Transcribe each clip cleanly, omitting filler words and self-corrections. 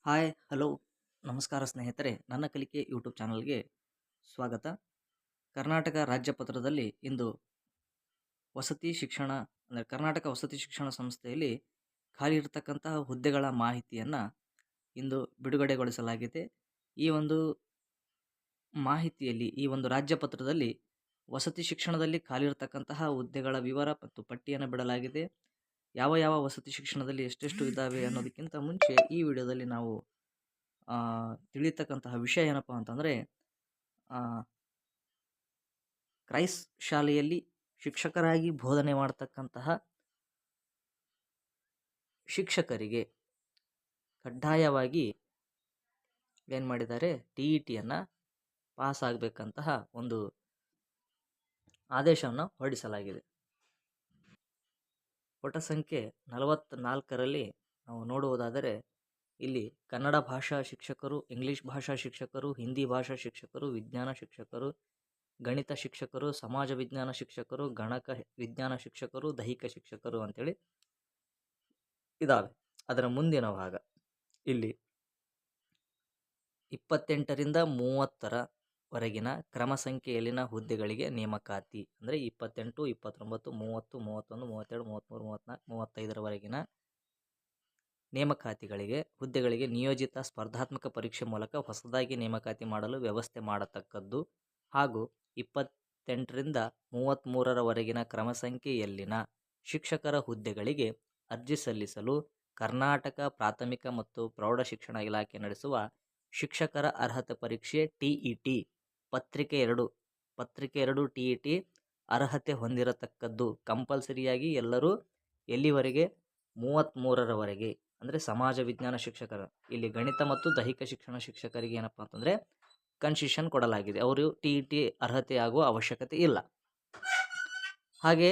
Hi hello ನಮಸ್ಕಾರ ಸ್ನೇಹಿತರೆ, ನನ್ನ ಕಲಿಕೆ ಯೂಟ್ಯೂಬ್ ಚಾನಲ್ಗೆ ಸ್ವಾಗತ. ಕರ್ನಾಟಕ ರಾಜ್ಯ ಪತ್ರದಲ್ಲಿ ಇಂದು ವಸತಿ ಶಿಕ್ಷಣ ಅಂದರೆ ಕರ್ನಾಟಕ ವಸತಿ ಶಿಕ್ಷಣ ಸಂಸ್ಥೆಯಲ್ಲಿ ಖಾಲಿ ಇರತಕ್ಕಂತಹ ಹುದ್ದೆಗಳ ಮಾಹಿತಿಯನ್ನು ಇಂದು ಬಿಡುಗಡೆಗೊಳಿಸಲಾಗಿದೆ. ಈ ಒಂದು ಮಾಹಿತಿಯಲ್ಲಿ ಈ ಒಂದು ರಾಜ್ಯ ಪತ್ರದಲ್ಲಿ ವಸತಿ ಶಿಕ್ಷಣದಲ್ಲಿ ಖಾಲಿ ಇರತಕ್ಕಂತಹ ಹುದ್ದೆಗಳ ವಿವರ ಮತ್ತು ಪಟ್ಟಿಯನ್ನು ಬಿಡಲಾಗಿದೆ. ಯಾವ ಯಾವ ವಸತಿ ಶಿಕ್ಷಣದಲ್ಲಿ ಎಷ್ಟೆಷ್ಟು ಇದ್ದಾವೆ ಅನ್ನೋದಕ್ಕಿಂತ ಮುಂಚೆ ಈ ವಿಡಿಯೋದಲ್ಲಿ ನಾವು ತಿಳಿಯತಕ್ಕಂತಹ ವಿಷಯ ಏನಪ್ಪ ಅಂತಂದರೆ, ಕ್ರೈಸ್ಟ್ ಶಾಲೆಯಲ್ಲಿ ಶಿಕ್ಷಕರಾಗಿ ಬೋಧನೆ ಮಾಡತಕ್ಕಂತಹ ಶಿಕ್ಷಕರಿಗೆ ಕಡ್ಡಾಯವಾಗಿ ಏನು ಮಾಡಿದ್ದಾರೆ, TETಯನ್ನು ಪಾಸ್ ಆಗಬೇಕಂತಹ ಒಂದು ಆದೇಶವನ್ನು ಹೊರಡಿಸಲಾಗಿದೆ. ಪುಟ ಸಂಖ್ಯೆ 44ರಲ್ಲಿ ನಾವು ನೋಡುವುದಾದರೆ ಇಲ್ಲಿ ಕನ್ನಡ ಭಾಷಾ ಶಿಕ್ಷಕರು, ಇಂಗ್ಲಿಷ್ ಭಾಷಾ ಶಿಕ್ಷಕರು, ಹಿಂದಿ ಭಾಷಾ ಶಿಕ್ಷಕರು, ವಿಜ್ಞಾನ ಶಿಕ್ಷಕರು, ಗಣಿತ ಶಿಕ್ಷಕರು, ಸಮಾಜ ವಿಜ್ಞಾನ ಶಿಕ್ಷಕರು, ಗಣಕ ವಿಜ್ಞಾನ ಶಿಕ್ಷಕರು, ದೈಹಿಕ ಶಿಕ್ಷಕರು ಅಂತೇಳಿ ಇದಾವೆ. ಅದರ ಮುಂದಿನ ಭಾಗ ಇಲ್ಲಿ 28ರಿಂದ 30ರವರೆಗಿನ ಕ್ರಮ ಸಂಖ್ಯೆಯಲ್ಲಿನ ಹುದ್ದೆಗಳಿಗೆ ನೇಮಕಾತಿ ಅಂದರೆ 28, 29, 30, 31, 32, 33, 34, 35ರವರೆಗಿನ ನೇಮಕಾತಿಗಳಿಗೆ ಹುದ್ದೆಗಳಿಗೆ ನಿಯೋಜಿತ ಸ್ಪರ್ಧಾತ್ಮಕ ಪರೀಕ್ಷೆ ಮೂಲಕ ಹೊಸದಾಗಿ ನೇಮಕಾತಿ ಮಾಡಲು ವ್ಯವಸ್ಥೆ ಮಾಡತಕ್ಕದ್ದು ಹಾಗೂ 28ರಿಂದ 33ರವರೆಗಿನ ಕ್ರಮ ಸಂಖ್ಯೆಯಲ್ಲಿನ ಶಿಕ್ಷಕರ ಹುದ್ದೆಗಳಿಗೆ ಅರ್ಜಿ ಸಲ್ಲಿಸಲು ಕರ್ನಾಟಕ ಪ್ರಾಥಮಿಕ ಮತ್ತು ಪ್ರೌಢಶಿಕ್ಷಣ ಇಲಾಖೆ ನಡೆಸುವ ಶಿಕ್ಷಕರ ಅರ್ಹತೆ ಪರೀಕ್ಷೆ TET ಪತ್ರಿಕೆ 2 TET ಅರ್ಹತೆ ಹೊಂದಿರತಕ್ಕದ್ದು ಕಂಪಲ್ಸರಿಯಾಗಿ ಎಲ್ಲರೂ ಎಲ್ಲಿವರೆಗೆ 33ರವರೆಗೆ ಅಂದರೆ ಸಮಾಜ ವಿಜ್ಞಾನ ಶಿಕ್ಷಕರು, ಇಲ್ಲಿ ಗಣಿತ ಮತ್ತು ದೈಹಿಕ ಶಿಕ್ಷಣ ಶಿಕ್ಷಕರಿಗೆ ಏನಪ್ಪ ಅಂತಂದರೆ ಕನ್ಸೆಷನ್ ಕೊಡಲಾಗಿದೆ. ಅವರು TET ಅರ್ಹತೆಯಾಗುವ ಅವಶ್ಯಕತೆ ಇಲ್ಲ. ಹಾಗೆ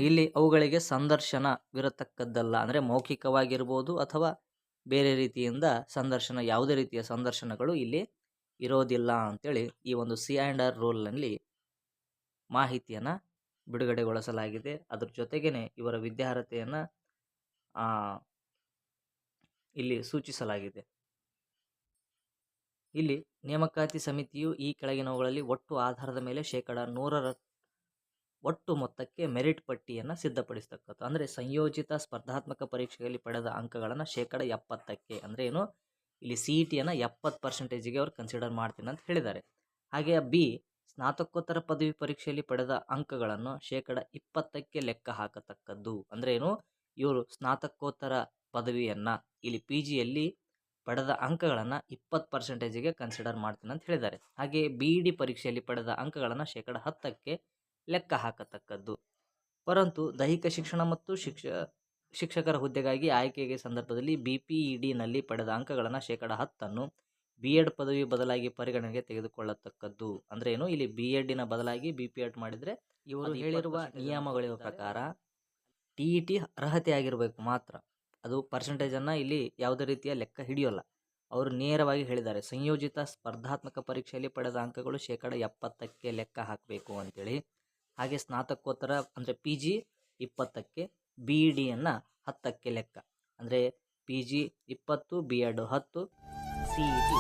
ಇಲ್ಲಿ ಅವುಗಳಿಗೆ ಸಂದರ್ಶನವಿರತಕ್ಕದ್ದಲ್ಲ, ಅಂದರೆ ಮೌಖಿಕವಾಗಿರ್ಬೋದು ಅಥವಾ ಬೇರೆ ರೀತಿಯಿಂದ ಸಂದರ್ಶನ, ಯಾವುದೇ ರೀತಿಯ ಸಂದರ್ಶನಗಳು ಇಲ್ಲಿ ಇರೋದಿಲ್ಲ ಅಂತೇಳಿ ಈ ಒಂದು C&R ರೂಲ್ನಲ್ಲಿ ಮಾಹಿತಿಯನ್ನು ಬಿಡುಗಡೆಗೊಳಿಸಲಾಗಿದೆ. ಅದ್ರ ಜೊತೆಗೇನೆ ಇವರ ವಿದ್ಯಾರ್ಹತೆಯನ್ನು ಇಲ್ಲಿ ಸೂಚಿಸಲಾಗಿದೆ. ಇಲ್ಲಿ ನೇಮಕಾತಿ ಸಮಿತಿಯು ಈ ಕೆಳಗಿನವುಗಳಲ್ಲಿ ಒಟ್ಟು ಆಧಾರದ ಮೇಲೆ 100% ಒಟ್ಟು ಮೊತ್ತಕ್ಕೆ ಮೆರಿಟ್ ಪಟ್ಟಿಯನ್ನು ಸಿದ್ಧಪಡಿಸ್ತಕ್ಕದ್ದು. ಅಂದರೆ ಸಂಯೋಜಿತ ಸ್ಪರ್ಧಾತ್ಮಕ ಪರೀಕ್ಷೆಯಲ್ಲಿ ಪಡೆದ ಅಂಕಗಳನ್ನು 70%, ಅಂದರೆ ಏನು, ಇಲ್ಲಿ CETಯನ್ನು 70%ಗೆ ಅವ್ರು ಕನ್ಸಿಡರ್ ಮಾಡ್ತೀನಿ ಅಂತ ಹೇಳಿದ್ದಾರೆ. ಹಾಗೆ B ಸ್ನಾತಕೋತ್ತರ ಪದವಿ ಪರೀಕ್ಷೆಯಲ್ಲಿ ಪಡೆದ ಅಂಕಗಳನ್ನು 20%ಕ್ಕೆ ಲೆಕ್ಕ ಹಾಕತಕ್ಕದ್ದು. ಅಂದರೆ ಏನು, ಇವರು ಸ್ನಾತಕೋತ್ತರ ಪದವಿಯನ್ನು ಇಲ್ಲಿ PGಯಲ್ಲಿ ಪಡೆದ ಅಂಕಗಳನ್ನು 20%ಗೆ ಕನ್ಸಿಡರ್ ಮಾಡ್ತೀನಿ ಅಂತ ಹೇಳಿದ್ದಾರೆ. ಹಾಗೆ BED ಪರೀಕ್ಷೆಯಲ್ಲಿ ಪಡೆದ ಅಂಕಗಳನ್ನು 10%ಕ್ಕೆ ಲೆಕ್ಕ ಹಾಕತಕ್ಕದ್ದು. ಪರಂತು ದೈಹಿಕ ಶಿಕ್ಷಣ ಮತ್ತು ಶಿಕ್ಷಕರ ಹುದ್ದೆಗಾಗಿ ಆಯ್ಕೆಗೆ ಸಂದರ್ಭದಲ್ಲಿ BPEDನಲ್ಲಿ ಪಡೆದ ಅಂಕಗಳನ್ನು 10%ನ್ನು B.Ed ಪದವಿ ಬದಲಾಗಿ ಪರಿಗಣನೆಗೆ ತೆಗೆದುಕೊಳ್ಳತಕ್ಕದ್ದು. ಅಂದ್ರೆ ಏನು, ಇಲ್ಲಿ B.Edನ ಬದಲಾಗಿ BPED ಮಾಡಿದರೆ ಇವರು ಹೇಳಿರುವ ನಿಯಮಗಳ ಪ್ರಕಾರ TET ಅರ್ಹತೆ ಆಗಿರಬೇಕು ಮಾತ್ರ. ಅದು ಪರ್ಸೆಂಟೇಜನ್ನು ಇಲ್ಲಿ ಯಾವುದೇ ರೀತಿಯ ಲೆಕ್ಕ ಹಿಡಿಯೋಲ್ಲ. ಅವರು ನೇರವಾಗಿ ಹೇಳಿದ್ದಾರೆ, ಸಂಯೋಜಿತ ಸ್ಪರ್ಧಾತ್ಮಕ ಪರೀಕ್ಷೆಯಲ್ಲಿ ಪಡೆದ ಅಂಕಗಳು 70%ಕ್ಕೆ ಲೆಕ್ಕ ಹಾಕಬೇಕು ಅಂತೇಳಿ. ಹಾಗೆ ಸ್ನಾತಕೋತ್ತರ ಅಂದರೆ PG 20%ಕ್ಕೆ, BEDಯನ್ನು 10ಕ್ಕೆ ಲೆಕ್ಕ. ಅಂದರೆ PG 20, B.Ed 10, CET